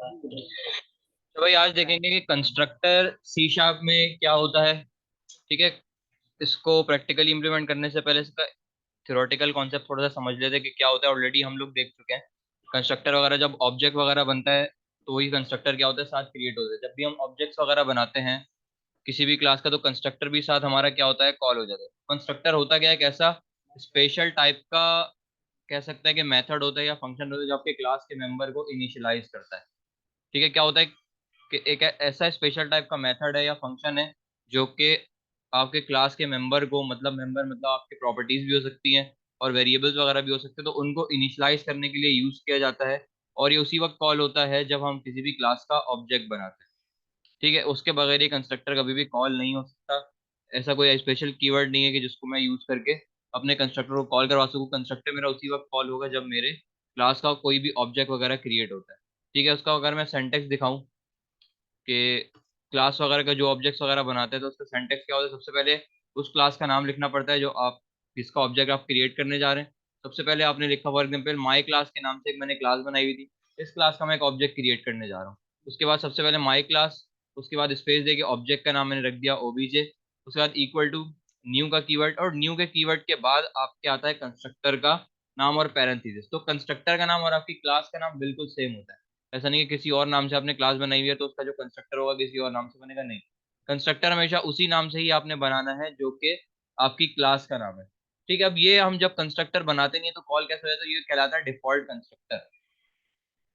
तो भाई आज देखेंगे कि कंस्ट्रक्टर सी शार्प में क्या होता है। ठीक है। इसको प्रैक्टिकली इंप्लीमेंट करने से पहले इसका थ्योरेटिकल कॉन्सेप्ट थोड़ा सा समझ लेते हैं कि क्या होता है। ऑलरेडी हम लोग देख चुके हैं कंस्ट्रक्टर वगैरह जब ऑब्जेक्ट वगैरह बनता है तो वही कंस्ट्रक्टर क्या होता है, साथ क्रिएट होता है। जब भी हम ऑब्जेक्ट्स वगैरह बनाते हैं किसी भी क्लास का, तो कंस्ट्रक्टर भी साथ हमारा क्या होता है, कॉल हो जाता है। कंस्ट्रक्टर होता क्या है, एक ऐसा स्पेशल टाइप का कह सकते हैं कि मेथड होता है या फंक्शन होता है जो आपके क्लास के मेंबर को इनिशियलाइज करता है। ठीक है। क्या होता है कि एक ऐसा स्पेशल टाइप का मेथड है या फंक्शन है जो कि आपके क्लास के मेंबर को, मतलब मेंबर मतलब आपके प्रॉपर्टीज भी हो सकती हैं और वेरिएबल्स वगैरह भी हो सकते हैं, तो उनको इनिशियलाइज करने के लिए यूज किया जाता है। और ये उसी वक्त कॉल होता है जब हम किसी भी क्लास का ऑब्जेक्ट बनाते हैं। ठीक है। उसके बगैर ये कंस्ट्रक्टर कभी भी कॉल नहीं हो सकता। ऐसा कोई स्पेशल कीवर्ड नहीं है कि जिसको मैं यूज करके अपने कंस्ट्रक्टर को कॉल करवा सकूं। कंस्ट्रक्टर मेरा उसी वक्त कॉल होगा जब मेरे क्लास का कोई भी ऑब्जेक्ट वगैरह क्रिएट होता है। ठीक है। उसका अगर मैं सेंटेक्स दिखाऊं कि क्लास वगैरह का जो ऑब्जेक्ट्स वगैरह बनाते हैं तो उसका सिंटेक्स क्या होता है, सबसे पहले उस क्लास का नाम लिखना पड़ता है जो आप, जिसका ऑब्जेक्ट आप क्रिएट करने जा रहे हैं। सबसे पहले आपने लिखा फॉर एग्जाम्पल माई क्लास के नाम से एक मैंने क्लास बनाई हुई थी, इस क्लास का मैं एक ऑब्जेक्ट क्रिएट करने जा रहा हूँ। उसके बाद सबसे पहले माई क्लास, उसके बाद स्पेस देके ऑब्जेक्ट का नाम मैंने रख दिया ओबीजे, उसके बाद इक्वल टू न्यू का कीवर्ड, और न्यू के कीवर्ड के बाद आपके आता है कंस्ट्रक्टर का नाम और पैरेंथेसिस। तो कंस्ट्रक्टर का नाम और आपकी क्लास का नाम बिल्कुल सेम होता है। ऐसा नहीं है किसी और नाम से आपने क्लास बनाई हुई है तो उसका जो कंस्ट्रक्टर होगा किसी और नाम से बनेगा, नहीं। कंस्ट्रक्टर हमेशा उसी नाम से ही आपने बनाना है जो कि आपकी क्लास का नाम है। ठीक है। अब ये हम जब कंस्ट्रक्टर बनाते नहीं है तो कॉल कैसे हो जाता है, तो ये कहलाता है डिफॉल्ट कंस्ट्रक्टर।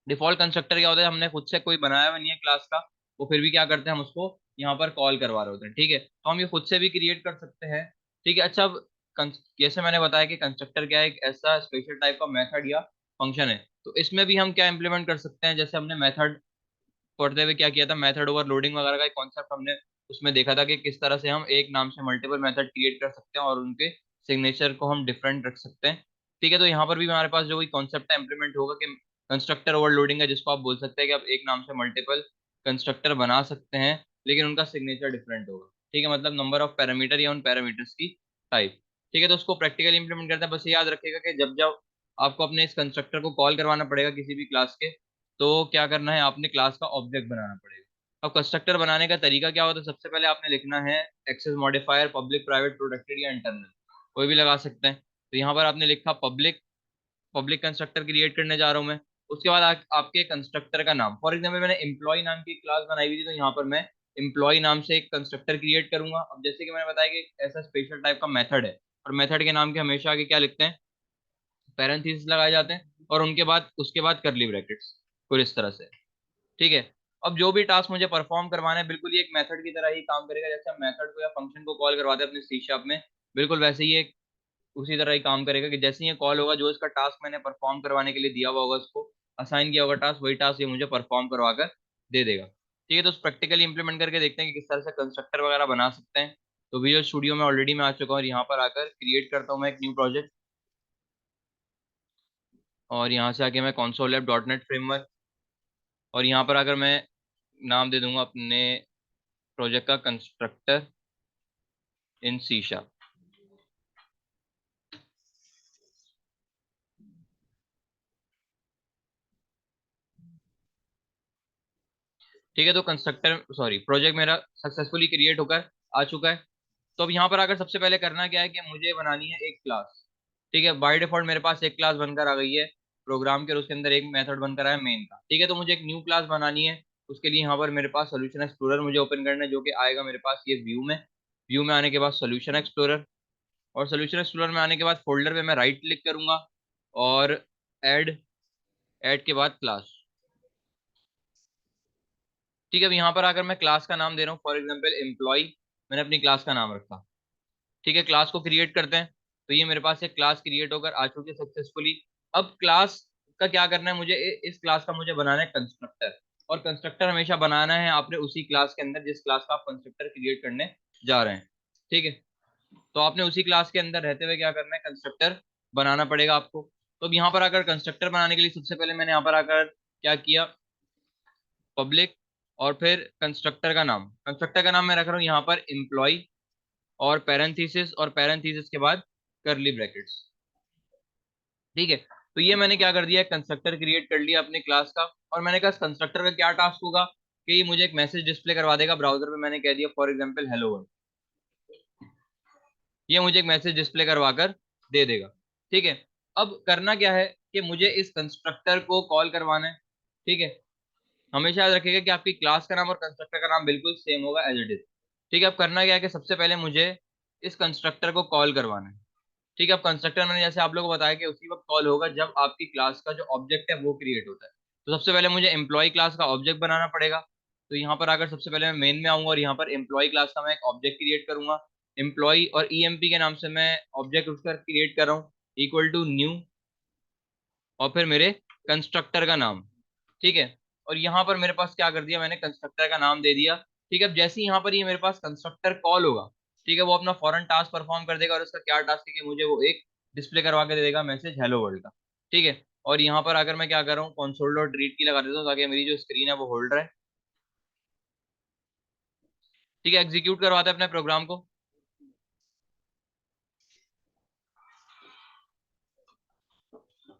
डिफॉल्ट कंस्ट्रक्टर क्या होता है, हमने खुद से कोई बनाया हुआ नहीं है क्लास का, वो फिर भी क्या करते हैं, हम उसको यहाँ पर कॉल करवा रहे होते हैं। ठीक है। तो हम ये खुद से भी क्रिएट कर सकते हैं। ठीक है। अच्छा, अब जैसे मैंने बताया कि कंस्ट्रक्टर क्या है, एक ऐसा स्पेशल टाइप का मेथड या फंक्शन है, तो इसमें भी हम क्या इंप्लीमेंट कर सकते हैं। जैसे हमने मेथड पढ़ते हुए क्या किया था, मेथड ओवरलोडिंग वगैरह का एक कॉन्सेप्ट हमने उसमें देखा था कि किस तरह से हम एक नाम से मल्टीपल मेथड क्रिएट कर सकते हैं और उनके सिग्नेचर को हम डिफरेंट रख सकते हैं। ठीक है। तो यहाँ पर भी हमारे पास जो भी कॉन्सेप्ट है इंप्लीमेंट होगा कि कंस्ट्रक्टर ओवरलोडिंग है, जिसको आप बोल सकते हैं कि आप एक नाम से मल्टीपल कंस्ट्रक्टर बना सकते हैं लेकिन उनका सिग्नेचर डिफरेंट होगा। ठीक है। मतलब नंबर ऑफ पैरामीटर या उन पैरामीटर्स की टाइप। ठीक है। तो उसको प्रैक्टिकली इंप्लीमेंट करते हैं। बस ये याद रखिएगा कि जब जब आपको अपने इस कंस्ट्रक्टर को कॉल करवाना पड़ेगा किसी भी क्लास के, तो क्या करना है, आपने क्लास का ऑब्जेक्ट बनाना पड़ेगा। अब कंस्ट्रक्टर बनाने का तरीका क्या होता है, सबसे पहले आपने लिखना है access modifier public private protected या इंटरनल, कोई भी लगा सकते हैं। तो यहाँ पर आपने लिखा पब्लिक, पब्लिक कंस्ट्रक्टर क्रिएट करने जा रहा हूँ मैं। उसके बाद आपके कंस्ट्रक्टर का नाम, फॉर एग्जाम्पल मैंने एम्प्लॉय नाम की क्लास बनाई हुई थी, तो यहाँ पर मैं एम्प्लॉय नाम से एक कंस्ट्रक्टर क्रिएट करूंगा। अब जैसे कि मैंने बताया कि ऐसा स्पेशल टाइप का मेथड है और मेथड के नाम के हमेशा आगे क्या लिखते हैं, पैरेंथेसिस लगाए जाते हैं और उनके बाद उसके बाद करली ब्रैकेट्स, कुछ इस तरह से। ठीक है। अब जो भी टास्क मुझे परफॉर्म करवाना है बिल्कुल ये एक मेथड की तरह ही काम करेगा। जैसे हम मेथड को या फंक्शन को कॉल करवाते हैं अपने सी शार्प में, बिल्कुल वैसे ही एक उसी तरह ही काम करेगा कि जैसे ही ये कॉल होगा, जो इसका टास्क मैंने परफॉर्म करवाने के लिए दिया हुआ होगा, उसको असाइन किया होगा टास्क, वही टास्क ये मुझे परफॉर्म करवा कर दे देगा। ठीक है। तो प्रैक्टिकली इंप्लीमेंट करके देखते हैं कि किस तरह से कंस्ट्रक्टर वगैरह बना सकते हैं। तो विजुअल स्टूडियो में ऑलरेडी मैं आ चुका हूँ और यहाँ पर आकर क्रिएट करता हूँ मैं एक न्यू प्रोजेक्ट, और यहाँ से आके मैं console app dot net framework, और यहाँ पर आकर मैं नाम दे दूंगा अपने प्रोजेक्ट का कंस्ट्रक्टर इन सी शार्प। ठीक है। तो कंस्ट्रक्टर सॉरी प्रोजेक्ट मेरा सक्सेसफुली क्रिएट होकर आ चुका है। तो अब यहाँ पर आकर सबसे पहले करना क्या है कि मुझे बनानी है एक क्लास। ठीक है। बाय डिफॉल्ट मेरे पास एक क्लास बनकर आ गई है प्रोग्राम के, और उसके अंदर एक मेथड बनकर आया मेन का। ठीक है। तो मुझे एक न्यू क्लास बनानी है। उसके लिए यहाँ पर मेरे पास सोल्यूशन एक्सप्लोरर मुझे ओपन करना है, जो कि आएगा मेरे पास ये व्यू में। व्यू में आने के बाद सोल्यूशन एक्सप्लोरर, और सोल्यूशन एक्सप्लोरर में आने के बाद फोल्डर पे मैं राइट क्लिक करूंगा और ऐड, ऐड के बाद क्लास। ठीक है। अब यहाँ पर आकर मैं क्लास का नाम दे रहा हूँ, फॉर एग्जाम्पल एम्प्लॉय, मैंने अपनी क्लास का नाम रखा। ठीक है। क्लास को क्रिएट करते हैं। तो ये मेरे पास एक क्लास क्रिएट होकर आ चुकी है सक्सेसफुली। अब क्लास का क्या करना है मुझे, इस क्लास का मुझे बनाना है कंस्ट्रक्टर, और कंस्ट्रक्टर हमेशा बनाना है आपने उसी क्लास के अंदर जिस क्लास का आप कंस्ट्रक्टर क्रिएट करने जा रहे हैं। ठीक है। तो आपने उसी क्लास के अंदर रहते हुए क्या करना है, कंस्ट्रक्टर बनाना पड़ेगा आपको। तो अब यहाँ पर आकर कंस्ट्रक्टर बनाने के लिए सबसे पहले मैंने यहाँ पर आकर क्या किया, पब्लिक, और फिर कंस्ट्रक्टर का नाम मैं रख रहा हूँ यहाँ पर एम्प्लॉय, और पैरेंथेसिस, और पैरेंथेसिस के बाद करली ब्रैकेट्स। ठीक है। तो ये मैंने क्या कर दिया, कंस्ट्रक्टर क्रिएट कर लिया अपने क्लास का, और मैंने कहा कंस्ट्रक्टर का क्या टास्क होगा कि ये मुझे एक मैसेज डिस्प्ले करवा देगा ब्राउजर पे। मैंने कह दिया फॉर एग्जांपल हेलो वर्ल्ड, ये मुझे एक मैसेज डिस्प्ले करवा कर दे देगा। ठीक है, अब करना क्या है कि मुझे इस कंस्ट्रक्टर को कॉल करवाना है। ठीक है, हमेशा याद रखिएगा कि आपकी क्लास का नाम और कंस्ट्रक्टर का नाम बिल्कुल सेम होगा एज इट इज। ठीक है, अब करना क्या है कि सबसे पहले मुझे इस कंस्ट्रक्टर को कॉल करवाना है। ठीक है, अब कंस्ट्रक्टर मैंने जैसे आप लोगों को बताया कि उसी वक्त कॉल होगा जब आपकी क्लास का जो ऑब्जेक्ट है वो क्रिएट होता है। तो सबसे पहले मुझे एम्प्लॉय क्लास का ऑब्जेक्ट बनाना पड़ेगा। तो यहाँ पर आकर सबसे पहले मैं मेन में आऊंगा और यहाँ पर एम्प्लॉय क्लास का मैं एक ऑब्जेक्ट क्रिएट करूंगा। एम्प्लॉय और ईएमपी के नाम से मैं ऑब्जेक्ट उसका क्रिएट कर रहा हूँ, इक्वल टू न्यू, और फिर मेरे कंस्ट्रक्टर का नाम। ठीक है, और यहाँ पर मेरे पास क्या कर दिया, मैंने कंस्ट्रक्टर का नाम दे दिया। ठीक है, अब जैसे ही यहाँ पर ये मेरे पास कंस्ट्रक्टर कॉल होगा, ठीक है, वो अपना फॉरन टास्क परफॉर्म कर देगा, और उसका क्या टास्क है कि मुझे वो एक डिस्प्ले करवा के दे देगा मैसेज हेलो वर्ल्ड का। ठीक है, और यहाँ पर अगर मैं क्या कर रहा हूँ, कंसोल डॉट रीड की लगा देता हूँ ताकि मेरी जो स्क्रीन है वो होल्ड रहे। ठीक है, एग्जीक्यूट करवाते हैं अपने प्रोग्राम को।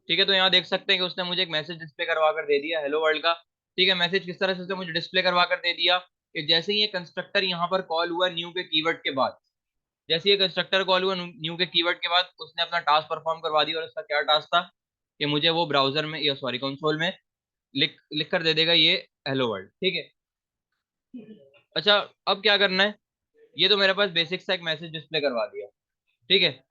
ठीक है, तो यहाँ देख सकते हैं कि उसने मुझे एक मैसेज डिस्प्ले करवा कर दे दिया हेलो वर्ल्ड का। ठीक है, मैसेज किस तरह से उसने मुझे डिस्प्ले करवा कर दे दिया कि जैसे ही ये कंस्ट्रक्टर यहाँ पर कॉल हुआ न्यू के कीवर्ड के बाद, जैसे ये कंस्ट्रक्टर कॉल हुआ न्यू के कीवर्ड के बाद, उसने अपना टास्क परफॉर्म करवा दिया। और उसका क्या टास्क था कि मुझे वो ब्राउजर में, या सॉरी कंसोल में लिख कर दे देगा ये हेलो वर्ल्ड। ठीक है, अच्छा, अब क्या करना है, ये तो मेरे पास बेसिक सा एक मैसेज डिस्प्ले करवा दिया। ठीक है,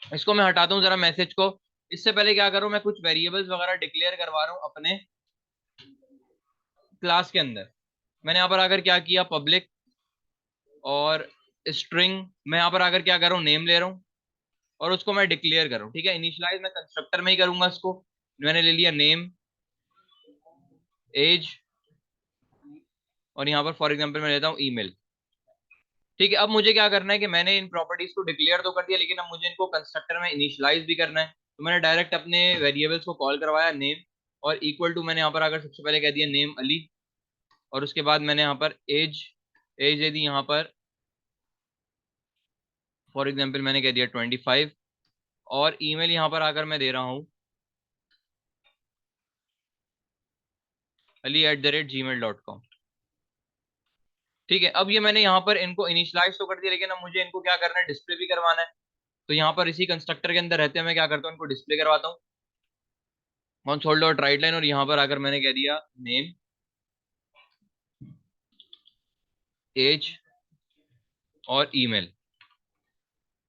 इसको मैं हटाता हूँ जरा मैसेज को। इससे पहले क्या करूँ, मैं कुछ वेरिएबल्स वगैरह डिक्लेयर करवा रहा हूँ अपने क्लास के अंदर। मैंने यहाँ पर आकर क्या किया, पब्लिक और स्ट्रिंग, मैं यहाँ पर आकर क्या कर रहा हूँ, नेम ले रहा हूँ और उसको मैं डिक्लेयर कर रहा हूँ। ठीक है, इनिशियलाइज मैं कंस्ट्रक्टर में ही करूंगा इसको। मैंने ले लिया नेम, एज, और यहाँ पर फॉर एग्जांपल मैं लेता हूँ ईमेल। ठीक है, अब मुझे क्या करना है कि मैंने इन प्रॉपर्टीज को डिक्लेयर तो कर दिया, लेकिन अब मुझे इनको कंस्ट्रक्टर में इनिशियलाइज भी करना है। तो मैंने डायरेक्ट अपने वेरिएबल्स को कॉल करवाया नेम, और इक्वल टू मैंने यहाँ पर आकर सबसे पहले कह दिया नेम अली, और उसके बाद मैंने यहाँ पर एज एज दे दी यहाँ पर, फॉर एग्जाम्पल मैंने कह दिया 25, और ईमेल यहाँ पर आकर मैं दे रहा हूँ ali@gmail.com। ठीक है, अब ये मैंने यहाँ पर इनको इनिशियलाइज तो कर दिया, लेकिन अब मुझे इनको क्या करना है, डिस्प्ले भी करवाना है। तो यहाँ पर इसी कंस्ट्रक्टर के अंदर रहते हैं मैं क्या करता हूँ, इनको डिस्प्ले करवाता हूँ कंसोल डॉट राइट लाइन, और यहाँ पर आकर मैंने कह दिया नेम, एज, और ईमेल।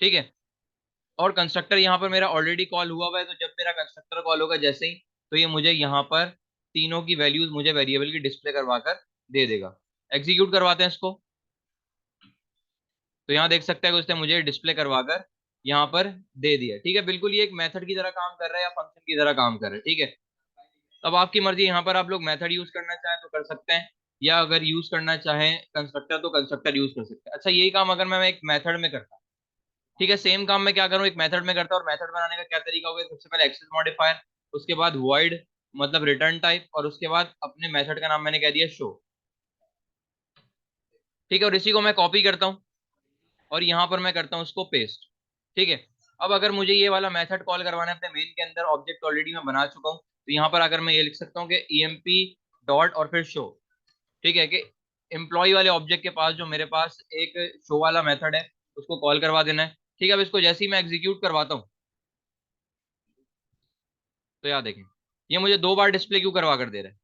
ठीक है, और कंस्ट्रक्टर यहाँ पर मेरा ऑलरेडी कॉल हुआ हुआ है, तो जब मेरा कंस्ट्रक्टर कॉल होगा जैसे ही, तो ये मुझे यहाँ पर तीनों की वैल्यूज मुझे वेरिएबल की डिस्प्ले करवा कर दे देगा। एग्जीक्यूट करवाते हैं इसको। तो यहाँ देख सकते हैं कि उसने मुझे डिस्प्ले करवा कर यहाँ पर दे दिया। ठीक है, बिल्कुल ये एक मेथड की तरह काम कर रहा है या फंक्शन की तरह काम कर रहा है। ठीक है, अब आपकी मर्जी, यहाँ पर आप लोग मेथड यूज करना चाहें तो कर सकते हैं, या अगर यूज करना चाहें कंस्ट्रक्टर तो कंस्ट्रक्टर यूज कर सकते हैं। अच्छा, यही काम अगर मैं एक मेथड में करता, ठीक है, सेम काम मैं क्या करूँ, एक मेथड में करता, और मेथड बनाने का क्या तरीका होगा, सबसे पहले एक्सेस मॉडिफायर, उसके बाद void मतलब रिटर्न टाइप, और उसके बाद अपने मेथड का नाम मैंने कह दिया शो। ठीक है, और इसी को मैं कॉपी करता हूँ और यहाँ पर मैं करता हूँ उसको पेस्ट। ठीक है, अब अगर मुझे ये वाला मेथड कॉल करवाना है अपने मेन के अंदर, ऑब्जेक्ट ऑलरेडी मैं बना चुका हूँ, तो यहाँ पर अगर मैं ये लिख सकता हूँ कि emp डॉट और फिर शो। ठीक है, कि एम्प्लॉय वाले ऑब्जेक्ट के पास जो मेरे पास एक शो वाला मेथड है उसको कॉल करवा देना है। ठीक है, अब इसको जैसे ही मैं एग्जीक्यूट करवाता हूँ, तो याद देखें ये मुझे दो बार डिस्प्ले क्यों करवा कर दे रहा है।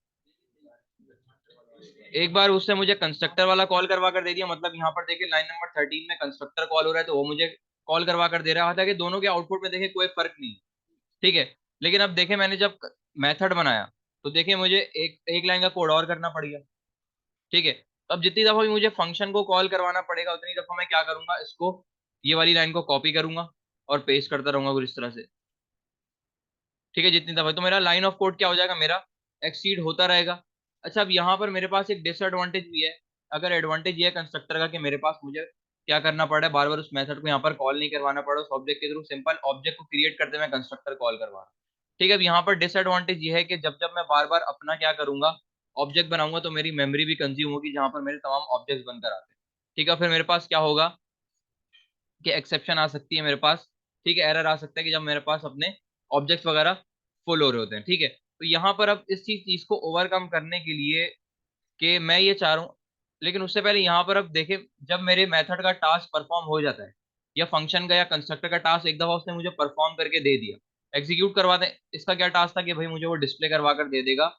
एक बार उससे मुझे कंस्ट्रक्टर वाला कॉल करवा कर दे दिया, मतलब यहाँ पर देखिए लाइन नंबर 13 में कंस्ट्रक्टर कॉल हो रहा है, तो वो मुझे कॉल करवा कर दे रहा था कि दोनों के आउटपुट में देखे कोई फर्क नहीं। ठीक है, लेकिन अब देखे मैंने जब मेथड बनाया, तो देखिए मुझे एक एक लाइन का कोड और करना पड़ गया। ठीक है, अब जितनी दफा भी मुझे फंक्शन को कॉल करवाना पड़ेगा, उतनी दफा मैं क्या करूंगा, इसको ये वाली लाइन को कॉपी करूंगा और पेस्ट करता रहूंगा कुछ इस तरह से। ठीक है, जितनी दफा, तो मेरा लाइन ऑफ कोड क्या हो जाएगा, मेरा एक्सीड होता रहेगा। अच्छा, अब यहाँ पर मेरे पास एक डिसएडवांटेज भी है। अगर एडवांटेज ये है कंस्ट्रक्टर का कि मेरे पास मुझे क्या करना पड़ा है, बार बार उस मेथड को यहाँ पर कॉल नहीं करवाना पड़ा, उस ऑब्जेक्ट के थ्रू सिंपल ऑब्जेक्ट को क्रिएट करते मैं कंस्ट्रक्टर कॉल करवा रहा हूँ। ठीक है, अब यहाँ पर डिसएडवांटेज ये है कि जब जब मैं बार बार अपना क्या करूंगा, ऑब्जेक्ट बनाऊंगा, तो मेरी मेमोरी भी कंज्यूम होगी जहां पर मेरे तमाम ऑब्जेक्ट बनकर आते हैं। ठीक है, फिर मेरे पास क्या होगा कि एक्सेप्शन आ सकती है मेरे पास। ठीक है, एरर आ सकता है कि जब मेरे पास अपने ऑब्जेक्ट्स वगैरह फुल हो रहे होते हैं, ठीक है। तो यहाँ पर अब इस चीज को ओवरकम करने के लिए कि मैं ये चाह रहा हूँ, लेकिन उससे पहले यहाँ पर अब देखें, जब मेरे मेथड का टास्क परफॉर्म हो जाता है या फंक्शन का या कंस्ट्रक्टर का टास्क एक दफा उसने मुझे परफॉर्म करके दे दिया, एग्जीक्यूट करवा दें, इसका क्या टास्क था कि भाई मुझे वो डिस्प्ले करवा कर दे देगा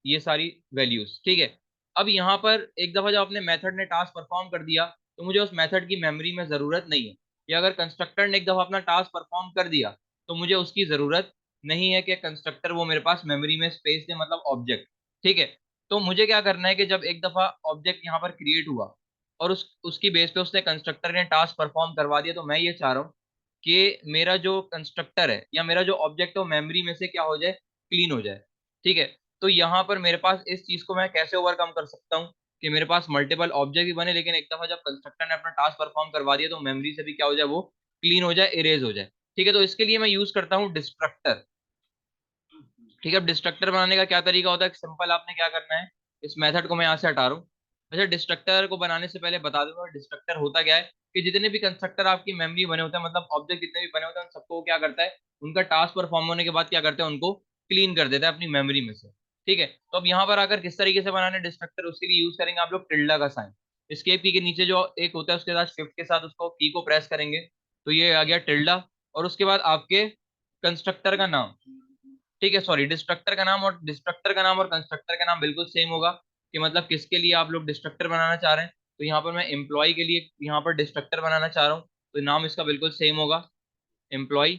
ये सारी वैल्यूज, ठीक है। अब यहाँ पर एक दफा जब अपने मेथड ने टास्क परफॉर्म कर दिया तो मुझे उस मेथड की मेमोरी में जरूरत नहीं है, या अगर कंस्ट्रक्टर ने एक दफा अपना टास्क परफॉर्म कर दिया तो मुझे उसकी जरूरत नहीं है कि कंस्ट्रक्टर वो मेरे पास मेमोरी में स्पेस दे, मतलब ऑब्जेक्ट, ठीक है। तो मुझे क्या करना है कि जब एक दफा ऑब्जेक्ट यहाँ पर क्रिएट हुआ और उसकी बेस पे उसने कंस्ट्रक्टर ने टास्क परफॉर्म करवा दिया, तो मैं ये चाह रहा हूँ कि मेरा जो कंस्ट्रक्टर है या मेरा जो ऑब्जेक्ट है वो मेमोरी में से क्या हो जाए, क्लीन हो जाए, ठीक है। तो यहाँ पर मेरे पास इस चीज को मैं कैसे ओवरकम कर सकता हूँ कि मेरे पास मल्टीपल ऑब्जेक्ट भी बने, लेकिन एक दफा जब कंस्ट्रक्टर ने अपना टास्क परफॉर्म करवा दिया तो मेमोरी से भी क्या हो जाए, वो क्लीन हो जाए, इरेज हो जाए, ठीक है। तो इसके लिए मैं यूज करता हूँ डिस्ट्रक्टर, ठीक है। अब डिस्ट्रक्टर बनाने का क्या तरीका होता है, सिंपल, आपने क्या करना है, इस मेथड को मैं यहाँ से हटा रहा हूँ। अच्छा, डिस्ट्रक्टर को बनाने से पहले बता दूंगा डिस्ट्रक्टर होता क्या है, कि जितने भी कंस्ट्रक्टर आपकी मेमोरी बने होते हैं, मतलब ऑब्जेक्ट जितने भी बने होते हैं, उन सबको वो क्या करता है, उनका टास्क परफॉर्म होने के बाद क्या करते हैं, उनको क्लीन कर देता है अपनी मेमोरी में से, ठीक है। तो अब यहाँ पर आकर किस तरीके से बनाने डिस्ट्रक्टर, उसके लिए यूज करेंगे आप लोग टिल्डा का साइन। इसके पी के नीचे जो एक होता है उसके साथ शिफ्ट के साथ उसको की को प्रेस करेंगे तो ये आ गया टिल्डा, और उसके बाद आपके कंस्ट्रक्टर का नाम, ठीक है, सॉरी, डिस्ट्रक्टर का नाम, और डिस्ट्रक्टर का नाम और कंस्ट्रक्टर का नाम बिल्कुल सेम होगा, कि मतलब किसके लिए आप लोग डिस्ट्रक्टर बनाना चाह रहे हैं। तो यहाँ पर मैं एम्प्लॉय के लिए यहाँ पर डिस्ट्रक्टर बनाना चाह रहा हूँ, तो नाम इसका बिल्कुल सेम होगा, एम्प्लॉय।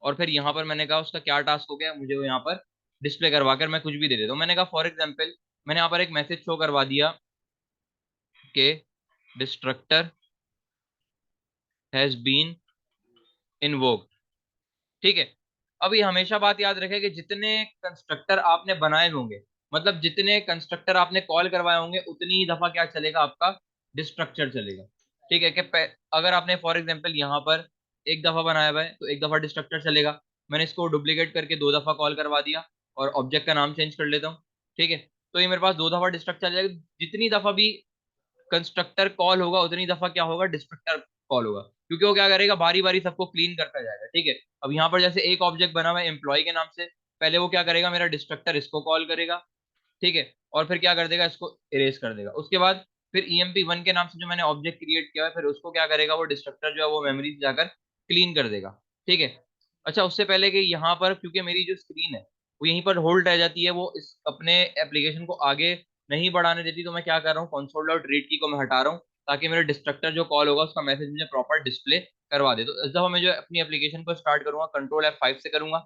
और फिर यहाँ पर मैंने कहा उसका क्या टास्क हो गया, मुझे वो यहाँ पर डिस्प्ले करवा कर मैं कुछ भी दे देता हूँ। मैंने कहा फॉर एग्जाम्पल मैंने यहाँ पर एक मैसेज शो करवा दिया कि डिस्ट्रक्टर हैज बीन इन्वोक्ड, ठीक है। अब ये हमेशा बात याद रखें कि जितने कंस्ट्रक्टर आपने बनाए होंगे, मतलब जितने कंस्ट्रक्टर आपने कॉल करवाए होंगे, उतनी ही दफा क्या चलेगा, आपका डिस्ट्रक्टर चलेगा, ठीक है। कि अगर आपने फॉर एग्जांपल यहाँ पर एक दफा बनाया हुआ है तो एक दफा डिस्ट्रक्टर चलेगा, मैंने इसको डुप्लीकेट करके दो दफा कॉल करवा दिया और ऑब्जेक्ट का नाम चेंज कर लेता हूँ, ठीक है। तो ये मेरे पास दो दफा डिस्ट्रक्टर चलेगा, जितनी दफा भी कंस्ट्रक्टर कॉल होगा उतनी दफा क्या होगा, डिस्ट्रक्टर कॉल होगा, क्योंकि वो क्या करेगा, बारी बारी सबको क्लीन करता जाएगा, ठीक है। अब यहाँ पर जैसे एक ऑब्जेक्ट बना हुआ है एम्प्लॉय के नाम से, पहले वो क्या करेगा, मेरा डिस्ट्रक्टर इसको कॉल करेगा, ठीक है, और फिर क्या कर देगा, इसको इरेज कर देगा। उसके बाद फिर EMP1 के नाम से जो मैंने ऑब्जेक्ट क्रिएट किया है, फिर उसको क्या करेगा, वो डिस्ट्रक्टर जो है वो मेमोरी से जाकर क्लीन कर देगा, ठीक है। अच्छा, उससे पहले कि यहाँ पर, क्योंकि मेरी जो स्क्रीन है वो यहीं पर होल्ड रह जाती है, वो इस अपने एप्लीकेशन को आगे नहीं बढ़ाने देती, तो मैं क्या कर रहा हूँ, कंसोल डॉट रीड की को मैं हटा रहा हूँ, ताकि मेरा डिस्ट्रक्टर जो कॉल होगा उसका मैसेज मुझे प्रॉपर डिस्प्ले करवा दे। तो इस दफा मैं जो अपनी एप्लीकेशन को स्टार्ट करूंगा, Ctrl F5 से करूंगा।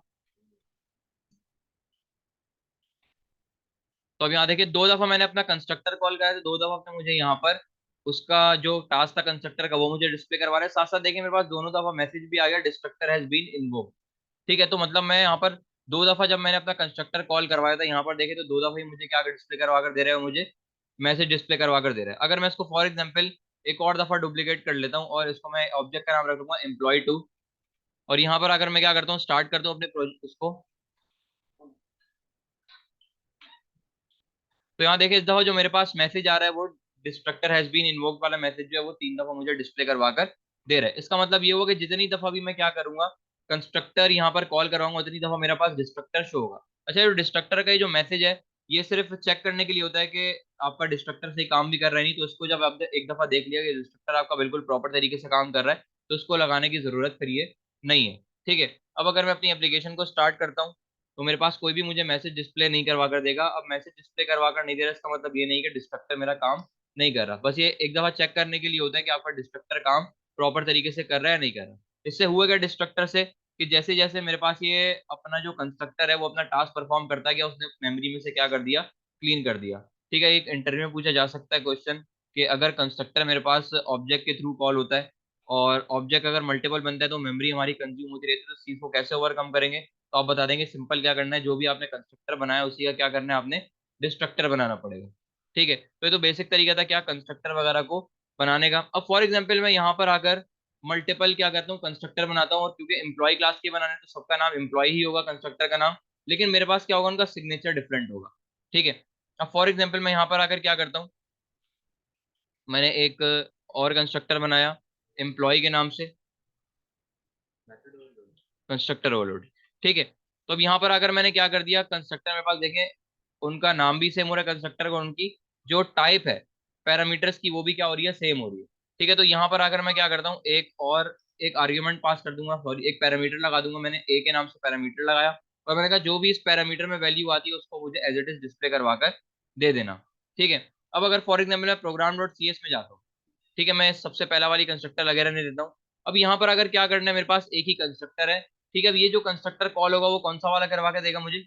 तो अब यहाँ देखिए, दो दफा मैंने अपना कंस्ट्रक्टर कॉल करा, तो दो दफा अपने मुझे यहाँ पर उसका जो टास्क था कंस्ट्रक्टर का वो मुझे डिस्प्ले करवा रहा है, साथ साथ देखिए मेरे पास दोनों दफा मैसेज भी आ गया, डिस्ट्रक्टर हैज बीन इन्वोक्ड, ठीक है। तो मतलब मैं यहाँ पर दो दफा जब मैंने अपना कंस्ट्रक्टर कॉल करवाया था, यहाँ पर देखे तो दो दफा ही मुझे क्या डिस्प्ले करवा कर दे रहा है, मुझे मैसेज डिस्प्ले करवा कर दे रहा है। अगर मैं इसको फॉर एग्जाम्पल एक और दफा डुप्लीकेट कर लेता हूँ और इसको मैं ऑब्जेक्ट का नाम रख दूंगा एम्प्लॉय 2, और यहाँ पर अगर मैं क्या करता हूँ, स्टार्ट करता हूँ अपने प्रोजेक्ट उसको, तो यहाँ देखिए इस दफा जो मेरे पास मैसेज आ रहा है वो डिस्ट्रक्टर हैज बीन इन्वोक्ड वाला मैसेज जो है वो तीन दफा मुझे डिस्प्ले करवा कर दे रहा है। इसका मतलब ये होगा कि जितनी दफा भी मैं क्या करूंगा, कंस्ट्रक्टर यहाँ पर कॉल करवाऊंगा, उतनी दफा मेरे पास डिस्ट्रक्टर शो होगा। अच्छा, ये डिस्ट्रक्टर का ये जो मैसेज है ये सिर्फ चेक करने के लिए होता है कि आपका डिस्ट्रक्टर सही काम भी कर रहा है, नहीं तो इसको जब आप एक दफा देख लिया कि डिस्ट्रक्टर आपका बिल्कुल प्रॉपर तरीके से काम कर रहा है, तो उसको लगाने की जरूरत फिर ये नहीं है, ठीक है। अब अगर मैं अपनी एप्लीकेशन को स्टार्ट करता हूँ तो मेरे पास कोई भी मुझे मैसेज डिस्प्ले नहीं करवा कर देगा। अब मैसेज डिस्प्ले करवा कर नहीं दे रहा, इसका मतलब ये नहीं कि डिस्ट्रक्टर मेरा काम नहीं कर रहा, बस ये एक दफा चेक करने के लिए होता है कि आपका डिस्ट्रक्टर काम प्रॉपर तरीके से कर रहा है या नहीं कर रहा। इससे हुआ क्या डिस्ट्रक्टर से, कि जैसे जैसे मेरे पास ये अपना जो कंस्ट्रक्टर है वो अपना टास्क परफॉर्म करता गया, उसने मेमोरी में से क्या कर दिया, क्लीन कर दिया, ठीक है। एक इंटरव्यू में पूछा जा सकता है क्वेश्चन कि अगर कंस्ट्रक्टर मेरे पास ऑब्जेक्ट के थ्रू कॉल होता है और ऑब्जेक्ट अगर मल्टीपल बनता है तो मेमोरी हमारी कंज्यूम होती रहती है, तो इस चीज को कैसे ओवरकम करेंगे। तो आप बता देंगे सिंपल क्या करना है, जो भी आपने कंस्ट्रक्टर बनाया उसी का क्या करना है, आपने डिस्ट्रक्टर बनाना पड़ेगा, ठीक है। तो ये तो बेसिक तरीका था क्या कंस्ट्रक्टर वगैरह को बनाने का। अब फॉर एग्जाम्पल मैं यहाँ पर आकर मल्टीपल क्या करता हूँ, कंस्ट्रक्टर बनाता हूँ, और क्योंकि एम्प्लॉय क्लास के बनाने तो सबका नाम एम्प्लॉय ही होगा कंस्ट्रक्टर का नाम, लेकिन मेरे पास क्या होगा, उनका सिग्नेचर डिफरेंट होगा, ठीक है। अब फॉर एग्जाम्पल मैं यहाँ पर आकर क्या करता हूँ, मैंने एक और कंस्ट्रक्टर बनाया एम्प्लॉय के नाम से, कंस्ट्रक्टर ओवरलोड, ठीक है। तो अब यहाँ पर अगर मैंने क्या कर दिया, कंस्ट्रक्टर मेरे पास देखें उनका नाम भी सेम हो रहा है कंस्ट्रक्टर का, उनकी जो टाइप है पैरामीटर्स की वो भी क्या हो रही है, सेम हो रही है। ठीक है, तो यहाँ पर अगर मैं क्या करता हूँ, एक आर्ग्यूमेंट पास कर दूंगा, सॉरी एक पैरामीटर लगा दूंगा, मैंने ए के नाम से पैरामीटर लगाया, और मैंने कहा जो भी इस पैरामीटर में वैल्यू आती है उसको मुझे एज इट इज डिस्प्ले करवा कर दे देना। ठीक है। अब अगर फॉर एग्जाम्पल मैं प्रोग्राम डॉट सी एस में जाता हूँ, ठीक है, मैं सबसे पहला वाली कंस्ट्रक्टर लगे रहने देता हूँ। अब यहाँ पर अगर क्या करना है, मेरे पास एक ही कंस्ट्रक्टर है। ठीक है, अब ये जो कंस्ट्रक्टर कॉल होगा वो कौन सा वाला करवा के देगा मुझे,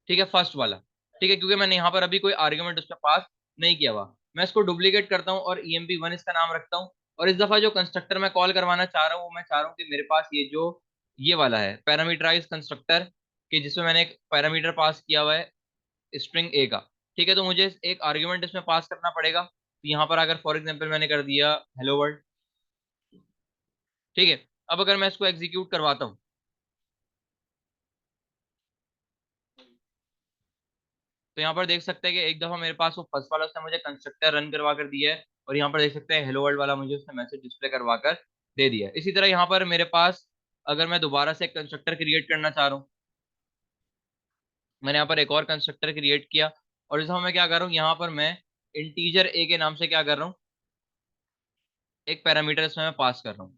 ठीक है, फर्स्ट वाला। ठीक है, क्योंकि मैंने यहाँ पर अभी कोई आर्ग्यूमेंट उसका पास नहीं किया हुआ। मैं इसको डुप्लीकेट करता हूँ और emp1 इसका नाम रखता हूँ। और इस दफा जो कंस्ट्रक्टर मैं कॉल करवाना चाह रहा हूँ वो मैं चाह रहा हूँ कि मेरे पास ये वाला है पैरामीटराइज कंस्ट्रक्टर, कि जिसमें मैंने एक पैरामीटर पास किया हुआ है स्ट्रिंग ए का। ठीक है, तो मुझे एक आर्ग्यूमेंट इसमें पास करना पड़ेगा। तो यहाँ पर अगर फॉर एग्जाम्पल मैंने कर दिया हेलो वर्ल्ड। ठीक है, अब अगर मैं इसको एग्जीक्यूट करवाता हूँ, तो यहाँ पर देख सकते हैं कि एक दफा मेरे पास वो फर्स्ट वाला उसने मुझे कंस्ट्रक्टर रन करवा कर दिया है, और यहाँ पर देख सकते हैं हेलो वर्ल्ड वाला मुझे उसने मैसेज डिस्प्ले करवा कर दे दिया है। इसी तरह यहाँ पर मेरे पास अगर मैं दोबारा से एक कंस्ट्रक्टर क्रिएट करना चाह रहा हूँ, मैंने यहाँ पर एक और कंस्ट्रक्टर क्रिएट किया, और इस दफा मैं क्या कर रहा हूँ, यहाँ पर मैं इंटीजर ए के नाम से क्या कर रहा हूँ, एक पैरामीटर इसमें मैं पास कर रहा हूँ।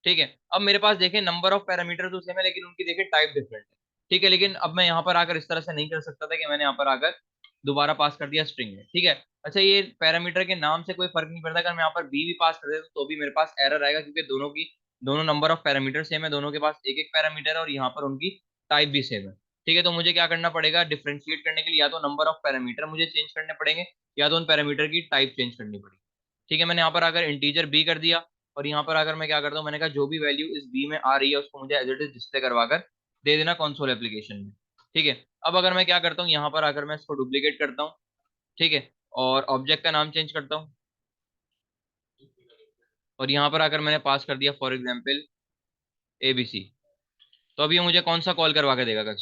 ठीक है, अब मेरे पास देखें नंबर ऑफ पैरामीटर तो सेम है, लेकिन उनकी देखें टाइप डिफरेंट है। ठीक है, लेकिन अब मैं यहाँ पर आकर इस तरह से नहीं कर सकता था कि मैंने यहाँ पर आकर दोबारा पास कर दिया स्ट्रिंग है। ठीक है, अच्छा ये पैरामीटर के नाम से कोई फर्क नहीं पड़ता, अगर मैं यहाँ पर बी भी पास कर देता तो भी मेरे पास एरर आएगा, क्योंकि दोनों नंबर ऑफ पैरामीटर सेम है, दोनों के पास एक एक पैरामीटर है, और यहाँ पर उनकी टाइप भी सेम है। ठीक है, तो मुझे क्या करना पड़ेगा, डिफ्रेंशिएट करने के लिए या तो नंबर ऑफ पैरामीटर मुझे चेंज करने पड़ेंगे, या तो उन पैरामीटर की टाइप चेंज करनी पड़ेगी। ठीक है, मैंने यहाँ पर अगर इंटीजर बी कर दिया, और यहाँ पर अगर मैं क्या करता हूँ, मैंने कहा जो भी वैल्यू इस बी में आ रही है उसको मुझे एज इट इज डिस्प्ले करवा कर दे देना कंसोल एप्लीकेशन में। ठीक है, अब अगर मैं क्या करता हूँ, यहाँ पर अगर मैं इसको डुप्लीकेट करता हूँ, ठीक है, और ऑब्जेक्ट का नाम चेंज करता हूँ, और यहाँ पर आकर मैंने पास कर दिया फॉर एग्जाम्पल एबीसी, तो अब ये मुझे कौन सा कॉल करवा के देगा,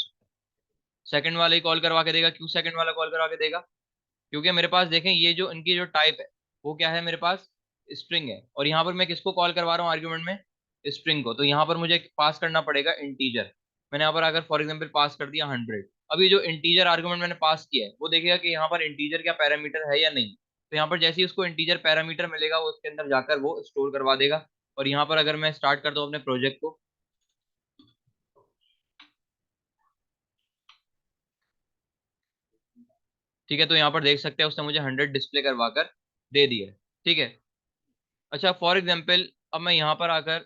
सेकंड वाला ही कॉल करवा के देगा। क्यों सेकंड वाला कॉल करवा के देगा, क्योंकि मेरे पास देखें ये जो इनकी जो टाइप है वो क्या है, मेरे पास स्ट्रिंग है, और यहाँ पर मैं किसको कॉल करवा रहा हूँ आर्ग्यूमेंट में, स्ट्रिंग को, तो यहाँ पर मुझे पास करना पड़ेगा इंटीजर। मैंने यहाँ पर अगर फॉर एग्जाम्पल पास कर दिया 100, अब ये जो इंटीजर आर्ग्यूमेंट मैंने पास किया है वो देखेगा कि यहाँ पर इंटीजर क्या पैरामीटर है या नहीं। तो यहाँ पर जैसे ही उसको इंटीजर पैरामीटर मिलेगा वो उसके अंदर जाकर वो स्टोर करवा देगा। और यहाँ पर अगर मैं स्टार्ट करता हूँ अपने प्रोजेक्ट को, ठीक है, तो यहाँ पर देख सकते हैं उसने मुझे 100 डिस्प्ले करवा कर दे दिया है। ठीक है, अच्छा फॉर एग्जाम्पल अब मैं यहाँ पर आकर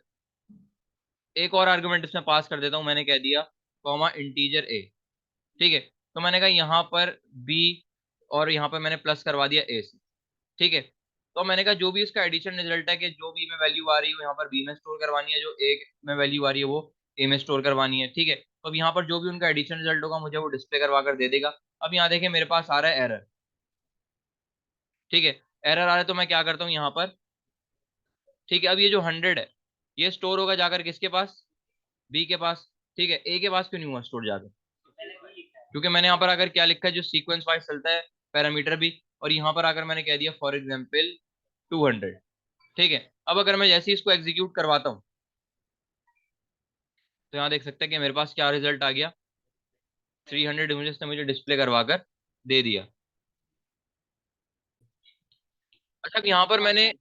एक और आर्गुमेंट इसमें पास कर देता हूँ, मैंने कह दिया कॉमा इंटीजर ए। ठीक है, तो मैंने कहा यहाँ पर बी, और यहाँ पर मैंने प्लस करवा दिया ए से। ठीक है, तो मैंने कहा जो भी इसका एडिशन रिजल्ट है, कि जो बी में वैल्यू आ रही है यहाँ पर बी में स्टोर करवानी है, जो ए में वैल्यू आ रही है वो ए में स्टोर करवानी है। ठीक है, तो अब यहाँ पर जो भी उनका एडिशन रिजल्ट होगा मुझे वो डिस्प्ले करवा कर दे देगा। अब यहाँ देखिए मेरे पास आ रहा है एरर। ठीक है, एरर आ रहा है, तो मैं क्या करता हूँ यहाँ पर, ठीक है, अब ये जो 100 है ये स्टोर होगा जाकर किसके पास, बी के पास। ठीक है, ए के पास क्यों नहीं हुआ स्टोर जाकर, क्योंकि मैंने यहाँ पर अगर क्या लिखा है, जो सीक्वेंस वाइज चलता है पैरामीटर भी, और यहाँ पर आकर मैंने कह दिया फॉर एग्जाम्पल 200। ठीक है, अब अगर मैं जैसे ही इसको एग्जीक्यूट करवाता हूँ, तो यहाँ देख सकते हैं कि मेरे पास क्या रिजल्ट आ गया, 300 इमेजेस ने मुझे डिस्प्ले करवा कर दे दिया। अच्छा, अब यहाँ पर मैंने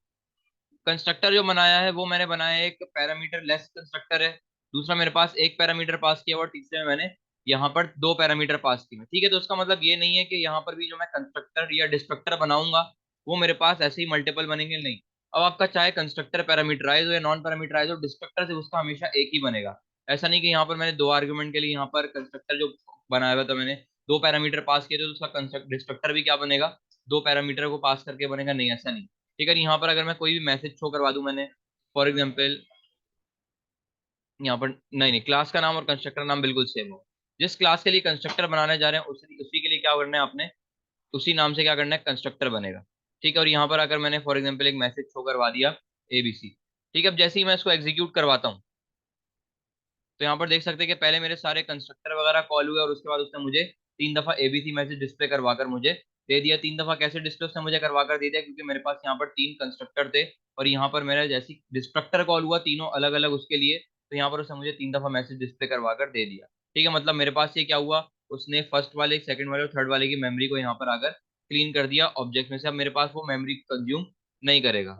कंस्ट्रक्टर जो बनाया है वो मैंने बनाया है, एक पैरामीटर लेस कंस्ट्रक्टर है, दूसरा मेरे पास एक पैरामीटर पास किया, और तीसरे में मैंने यहाँ पर दो पैरामीटर पास किए। ठीक है, तो इसका मतलब ये नहीं है कि यहाँ पर भी जो मैं कंस्ट्रक्टर या डिस्ट्रक्टर बनाऊंगा वो मेरे पास ऐसे ही मल्टीपल बनेंगे, नहीं। अब आपका चाहे कंस्ट्रक्टर पैरामीटराइज हो या नॉन पैरामीटराइज हो, डिस्ट्रक्टर से उसका हमेशा एक ही बनेगा। ऐसा नहीं कि यहाँ पर मैंने दो आर्ग्यूमेंट के लिए यहाँ पर कंस्ट्रक्टर जो बनाया हुआ था, मैंने दो पैरामीटर पास किए थे, तो उसका डिस्ट्रक्टर भी क्या बनेगा, दो पैरामीटर को पास करके बनेगा, नहीं ऐसा नहीं। ठीक है, यहाँ पर अगर मैं कोई भी मैसेज शो करवा दूं, मैंने फॉर एग्जाम्पल यहाँ पर, नहीं नहीं, क्लास का नाम और कंस्ट्रक्टर नाम बिल्कुल सेम हो, जिस क्लास के लिए कंस्ट्रक्टर बनाने जा रहे हैं उसी उसी के लिए क्या करना है आपने, उसी नाम से क्या करना है, कंस्ट्रक्टर बनेगा। ठीक है, और यहाँ पर अगर मैंने फॉर एग्जाम्पल एक मैसेज शो करवा दिया एबीसी। ठीक है, अब जैसे ही मैं इसको एग्जीक्यूट करवाता हूँ, तो यहाँ पर देख सकते हैं कि पहले मेरे सारे कंस्ट्रक्टर वगैरह कॉल हुए, और उसके बाद उसने मुझे 3 दफा एबीसी मैसेज डिस्प्ले करवा कर मुझे दे दिया। 3 दफा कैसे डिस्प्ले उसने मुझे करवा कर दे दिया, क्योंकि मेरे पास यहाँ पर तीन कंस्ट्रक्टर थे, और यहाँ पर मेरा जैसी डिस्ट्रक्टर कॉल हुआ तीनों अलग अलग उसके लिए तो यहाँ पर उसने मुझे 3 दफा मैसेज डिस्प्ले करवा कर दे दिया। ठीक है, मतलब मेरे पास ये क्या हुआ, उसने फर्स्ट वाले, सेकंड वाले और थर्ड वाले की मेमोरी को यहाँ पर आकर क्लीन कर दिया ऑब्जेक्ट में से। अब मेरे पास वो मेमोरी कंज्यूम नहीं करेगा।